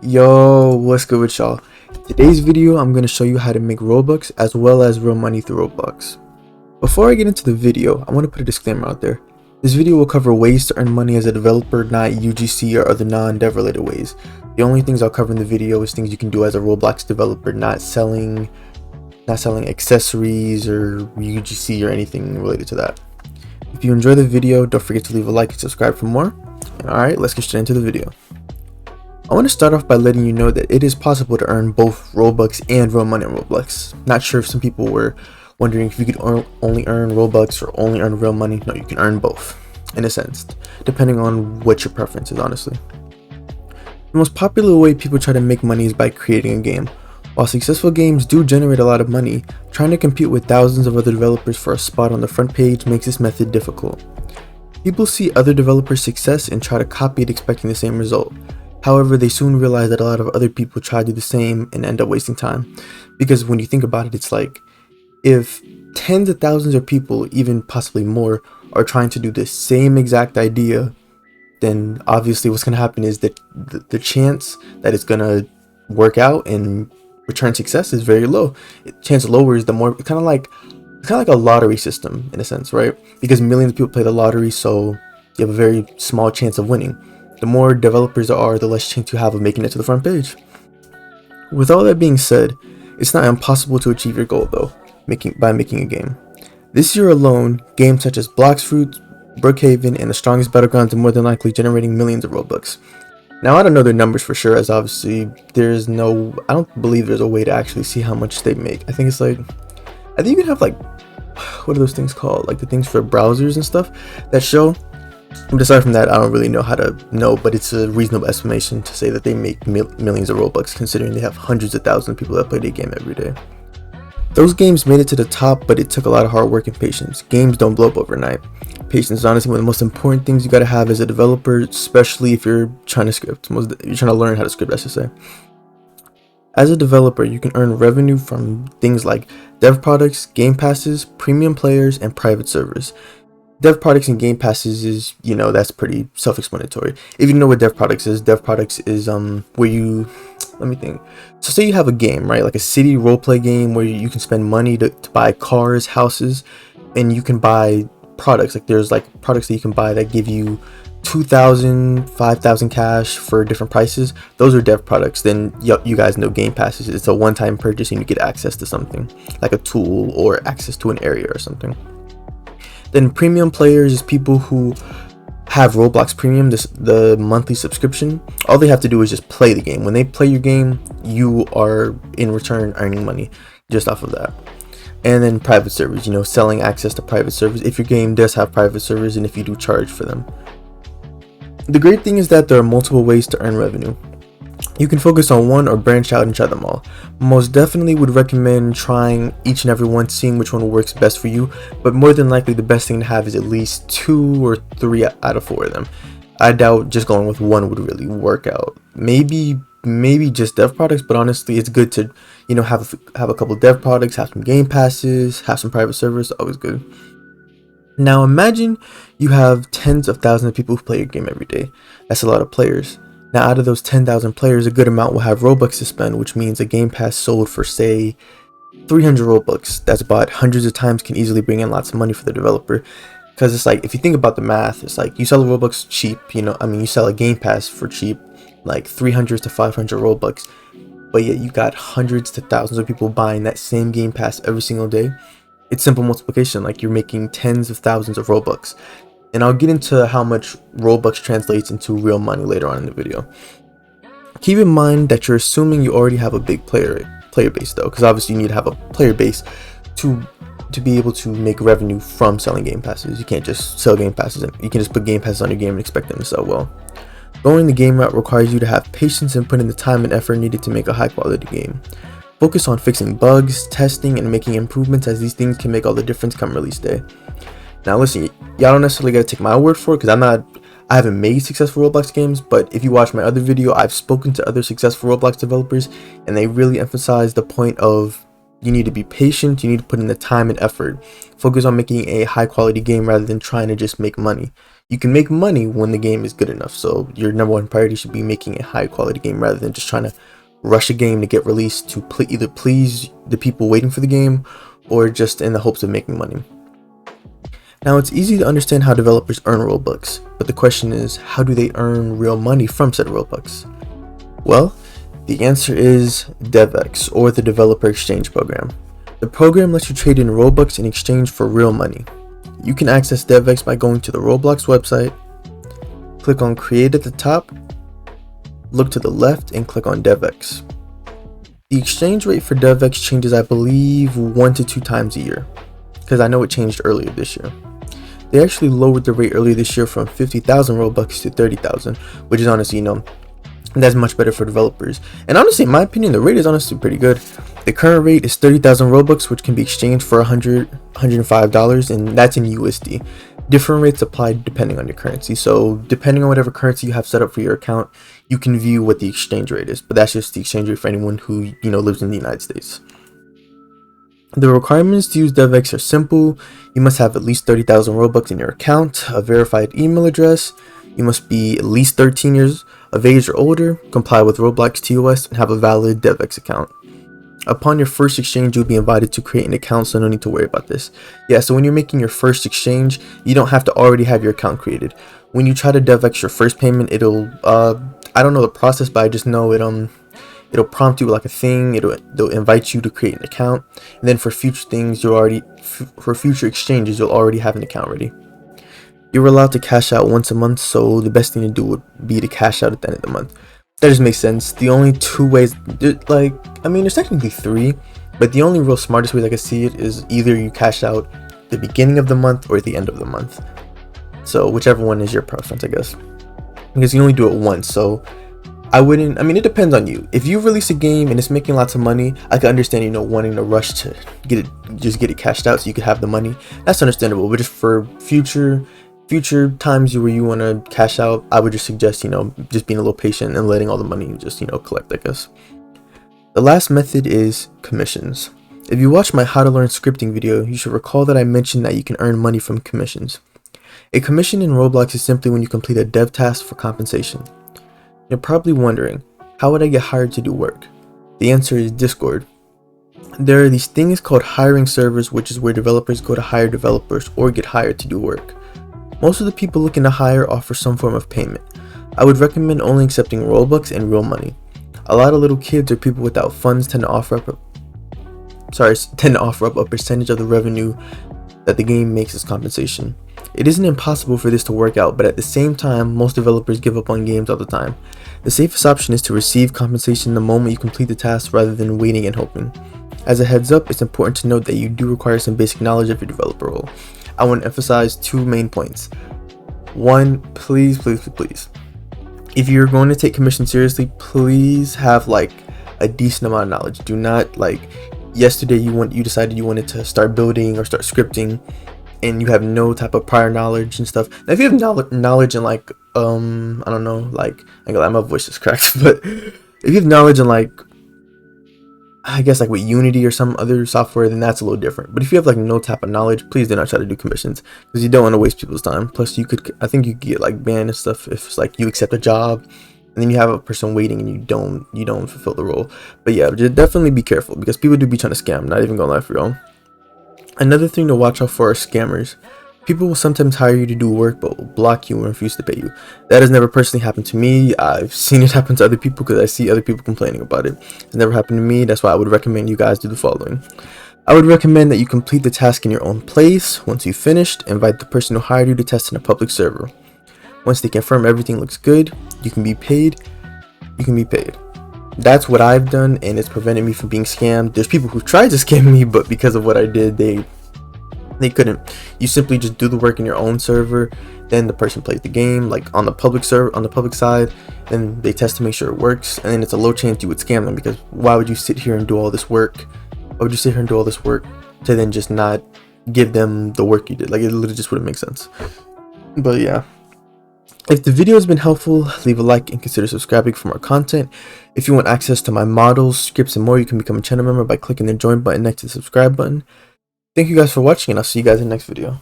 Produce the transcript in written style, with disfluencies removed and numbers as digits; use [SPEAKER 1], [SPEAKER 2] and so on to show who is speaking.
[SPEAKER 1] Yo, what's good with y'all? Today's video, I'm going to show you how to make Robux as well as real money through Roblox. Before I get into the video, I want to put a disclaimer out there. This video will cover ways to earn money as a developer, not UGC or other non-dev related ways. The only things I'll cover in the video is things you can do as a Roblox developer, not selling accessories or UGC or anything related to that. If you enjoy the video, don't forget to leave a like and subscribe for more. Alright, let's get straight into the video. I want to start off by letting you know that it is possible to earn both Robux and real money on Roblox. Not sure if some people were wondering if you could only earn Robux or only earn real money. No, you can earn both, in a sense, depending on what your preference is, honestly. The most popular way people try to make money is by creating a game. While successful games do generate a lot of money, trying to compete with thousands of other developers for a spot on the front page makes this method difficult. People see other developers' success and try to copy it expecting the same result. However, they soon realize that a lot of other people try to do the same and end up wasting time. Because when you think about it, it's like, if tens of thousands of people, even possibly more, are trying to do the same exact idea, then obviously what's going to happen is that the chance that it's going to work out and return success is very low. Chance lowers the more, it's kind of like a lottery system in a sense, right? Because millions of people play the lottery, so you have a very small chance of winning. The more developers there are, the less chance you have of making it to the front page. With all that being said, it's not impossible to achieve your goal though, by making a game. This year alone, games such as Bloxfruit, Brookhaven, and The Strongest Battlegrounds are more than likely generating millions of Robux. Now I don't know their numbers for sure, as obviously I don't believe there's a way to actually see how much they make. I think you can have what are those things called? Like the things for browsers and stuff that show. But aside from that, I don't really know how to know, but it's a reasonable estimation to say that they make millions of Robux, considering they have hundreds of thousands of people that play the game every day. Those games made it to the top, but it took a lot of hard work and patience. Games don't blow up overnight. Patience is honestly one of the most important things you gotta have as a developer, especially if you're trying to learn how to script, I should say. As a developer, you can earn revenue from things like dev products, game passes, premium players, and private servers. Dev products and game passes is, that's pretty self-explanatory. If you know what dev products is where you, let me think. So say you have a game, right? Like a city roleplay game where you can spend money to buy cars, houses, and you can buy products. Like there's products that you can buy that give you 2,000, 5,000 cash for different prices. Those are dev products. Then you guys know game passes. It's a one-time purchase and you get access to something like a tool or access to an area or something. Then premium players is people who have Roblox Premium, the monthly subscription. All they have to do is just play the game. When they play your game, you are in return earning money just off of that. And then private servers, selling access to private servers if your game does have private servers and if you do charge for them. The great thing is that there are multiple ways to earn revenue. You can focus on one or branch out and try them all. Most definitely would recommend trying each and every one, seeing which one works best for you, but more than likely the best thing to have is at least 2 or 3 out of 4 of them. I doubt just going with one would really work out. Maybe just dev products, but honestly it's good to have a couple dev products, have some game passes, have some private servers, always good. Now imagine you have tens of thousands of people who play your game every day. That's a lot of players. Now out of those 10,000 players, a good amount will have Robux to spend, which means a game pass sold for say 300 Robux that's bought hundreds of times can easily bring in lots of money for the developer. Because it's like, if you think about the math, it's like you sell a Robux cheap, you sell a game pass for cheap, like 300 to 500 Robux, but yet you got hundreds to thousands of people buying that same game pass every single day. It's simple multiplication, like you're making tens of thousands of Robux. And I'll get into how much Robux translates into real money later on in the video. Keep in mind that you're assuming you already have a big player base though, because obviously you need to have a player base to be able to make revenue from selling game passes. You can't just sell game passes, and you can just put game passes on your game and expect them to sell well. Going the game route requires you to have patience and put in the time and effort needed to make a high quality game. Focus on fixing bugs, testing, and making improvements, as these things can make all the difference come release day. Now listen, y'all don't necessarily gotta take my word for it, because I haven't made successful Roblox games, but if you watch my other video, I've spoken to other successful Roblox developers, and they really emphasize the point of you need to be patient, you need to put in the time and effort. Focus on making a high quality game rather than trying to just make money. You can make money when the game is good enough, so your number one priority should be making a high quality game rather than just trying to rush a game to get released to either please the people waiting for the game or just in the hopes of making money. Now, it's easy to understand how developers earn Robux, but the question is, how do they earn real money from said Robux? Well, the answer is DevEx, or the Developer Exchange Program. The program lets you trade in Robux in exchange for real money. You can access DevEx by going to the Roblox website, click on Create at the top, look to the left, and click on DevEx. The exchange rate for DevEx changes, I believe, 1 to 2 times a year, because I know it changed earlier this year. They actually lowered the rate earlier this year from 50,000 Robux to 30,000, which is honestly, that's much better for developers. And honestly, in my opinion, the rate is honestly pretty good. The current rate is 30,000 Robux, which can be exchanged for $105, and that's in USD. Different rates apply depending on your currency. So depending on whatever currency you have set up for your account, you can view what the exchange rate is. But that's just the exchange rate for anyone who lives in the United States. The requirements to use DevEx are simple. You must have at least 30,000 Robux in your account, a verified email address. You must be at least 13 years of age or older, comply with Roblox TOS, and have a valid DevEx account. Upon your first exchange, you'll be invited to create an account, so no need to worry about this. Yeah, so when you're making your first exchange, you don't have to already have your account created. When you try to DevEx your first payment, it'll I don't know the process, but I just know it'll prompt you like a thing. They'll invite you to create an account, and then for future things, for future exchanges, you'll already have an account ready. You're allowed to cash out once a month, so the best thing to do would be to cash out at the end of the month. That just makes sense. The only 2 ways, there's technically 3, but the only real smartest way I can see it is either you cash out the beginning of the month or at the end of the month. So whichever one is your preference, I guess, because you only do it once. So it depends on you. If you release a game and it's making lots of money, I can understand, wanting to rush to get it cashed out so you could have the money. That's understandable. But just for future times where you want to cash out, I would just suggest, just being a little patient and letting all the money just, collect, I guess. The last method is commissions. If you watch my how to learn scripting video, you should recall that I mentioned that you can earn money from commissions. A commission in Roblox is simply when you complete a dev task for compensation. You're probably wondering, how would I get hired to do work? The answer is Discord. There are these things called hiring servers, which is where developers go to hire developers or get hired to do work. Most of the people looking to hire offer some form of payment. I would recommend only accepting Robux and real money. A lot of little kids or people without funds tend to offer up a percentage of the revenue that the game makes as compensation. It isn't impossible for this to work out, but at the same time, most developers give up on games all the time. The safest option is to receive compensation the moment you complete the task rather than waiting and hoping. As a heads up, it's important to note that you do require some basic knowledge of your developer role. I want to emphasize 2 main points. 1, please, if you're going to take commission seriously, please have a decent amount of knowledge. Do not yesterday you decided you wanted to start building or start scripting and you have no type of prior knowledge and stuff. Now, if you have knowledge in I don't know, my voice is cracked, but if you have knowledge in I guess with Unity or some other software, then that's a little different. But if you have no type of knowledge, please do not try to do commissions, because you don't want to waste people's time. Plus, I think you could get banned and stuff if it's you accept a job and then you have a person waiting and you don't fulfill the role. But yeah, just definitely be careful, because people do be trying to scam. Not even gonna lie for y'all. Another thing to watch out for are scammers. People will sometimes hire you to do work but will block you and refuse to pay you. That has never personally happened to me. I've seen it happen to other people because I see other people complaining about it. It's never happened to me. That's why I would recommend you guys do the following. I would recommend that you complete the task in your own place. Once you've finished, invite the person who hired you to test in a public server. Once they confirm everything looks good, you can be paid. That's what I've done, and it's prevented me from being scammed. There's people who tried to scam me, but because of what I did, they couldn't. You simply just do the work in your own server, then the person plays the game on the public side, and they test to make sure it works, and then it's a low chance you would scam them, because why would you sit here and do all this work? To then just not give them the work you did? It literally just wouldn't make sense. But yeah, if the video has been helpful, leave a like and consider subscribing for more content. If you want access to my models, scripts, and more, you can become a channel member by clicking the join button next to the subscribe button. Thank you guys for watching, and I'll see you guys in the next video.